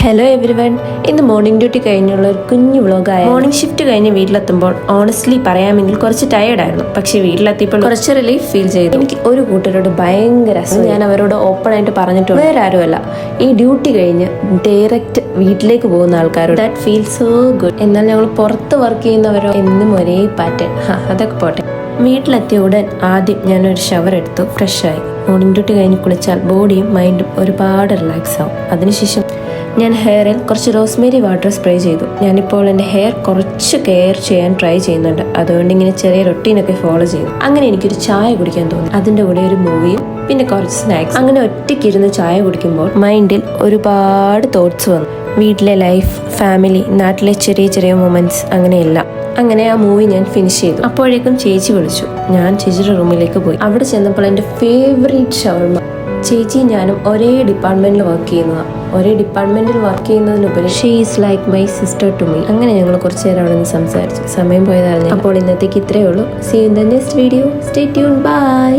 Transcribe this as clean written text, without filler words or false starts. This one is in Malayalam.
ഹലോ എവരിവൺ, ഇന്ന് മോർണിംഗ് ഡ്യൂട്ടി കഴിഞ്ഞുള്ള ഒരു കുഞ്ഞു വ്ളോഗായ മോർണിംഗ് ഷിഫ്റ്റ് കഴിഞ്ഞ് വീട്ടിലെത്തുമ്പോൾ ഓണസ്റ്റ്ലി പറയാമെങ്കിൽ കുറച്ച് ടയേർഡായിരുന്നു. പക്ഷെ വീട്ടിലെത്തിയപ്പോൾ കുറച്ച് റിലീഫ് ഫീൽ ചെയ്തു. എനിക്ക് ഒരു കൂട്ടരോട് ഭയങ്കര ഞാൻ അവരോട് ഓപ്പൺ ആയിട്ട് പറഞ്ഞിട്ടുണ്ട്, വേറെ ആരുമല്ല, ഈ ഡ്യൂട്ടി കഴിഞ്ഞ് ഡയറക്റ്റ് വീട്ടിലേക്ക് പോകുന്ന ആൾക്കാരോട് ദാറ്റ് ഫീൽ സോ ഗുഡ്. എന്നാൽ ഞങ്ങൾ പുറത്ത് വർക്ക് ചെയ്യുന്നവരോ എന്നും ഒരേ പാറ്റേൺ. അതൊക്കെ പോട്ടെ. വീട്ടിലെത്തിയ ഉടൻ ആദ്യം ഞാനൊരു ഷവർ എടുത്തു, ഫ്രഷായി. മോർണിംഗ് ഡ്യൂട്ടി കഴിഞ്ഞ് കുളിച്ചാൽ ബോഡിയും മൈൻഡും ഒരുപാട് റിലാക്സ് ആവും. അതിനുശേഷം ഞാൻ ഹെയറിൽ കുറച്ച് റോസ്മേരി വാട്ടർ സ്പ്രേ ചെയ്തു. ഞാനിപ്പോൾ എൻ്റെ ഹെയർ കുറച്ച് കെയർ ചെയ്യാൻ ട്രൈ ചെയ്യുന്നുണ്ട്. അതുകൊണ്ട് ഇങ്ങനെ ചെറിയ റൊട്ടീനൊക്കെ ഫോളോ ചെയ്തു. അങ്ങനെ എനിക്കൊരു ചായ കുടിക്കാൻ തോന്നി. അതിൻ്റെ കൂടെ ഒരു മൂവിയും പിന്നെ കുറച്ച് സ്നാക്സ്. അങ്ങനെ ഒറ്റയ്ക്കിരുന്ന് ചായ കുടിക്കുമ്പോൾ മൈൻഡിൽ ഒരുപാട് തോട്ട്സ് വന്നു. വീട്ടിലെ ലൈഫ്, ഫാമിലി, നാട്ടിലെ ചെറിയ ചെറിയ മൊമെന്റ്സ്, അങ്ങനെയെല്ലാം. അങ്ങനെ ആ മൂവി ഞാൻ ഫിനിഷ് ചെയ്തു. അപ്പോഴേക്കും ചേച്ചി വിളിച്ചു. ഞാൻ ചേച്ചിയുടെ റൂമിലേക്ക് പോയി. അവിടെ ചെന്നപ്പോൾ എൻ്റെ ഫേവറേറ്റ് ഷവർമ. ചേച്ചി ഞാനും ഒരേ ഡിപ്പാർട്ട്മെന്റിൽ വർക്ക് ചെയ്യുന്നതാണ്. ഒരേ ഡിപ്പാർട്ട്മെന്റിൽ വർക്ക് ചെയ്യുന്നതിനുപരി she is like my sister to me. അങ്ങനെ ഞങ്ങൾ കുറച്ച് നേരം അവിടെ നിന്ന് സംസാരിച്ചു. സമയം പോയതറിഞ്ഞു. അപ്പോൾ ഇന്നത്തേക്ക് ഇത്രയേ ഉള്ളൂ. See you in the next video. Stay tune. By.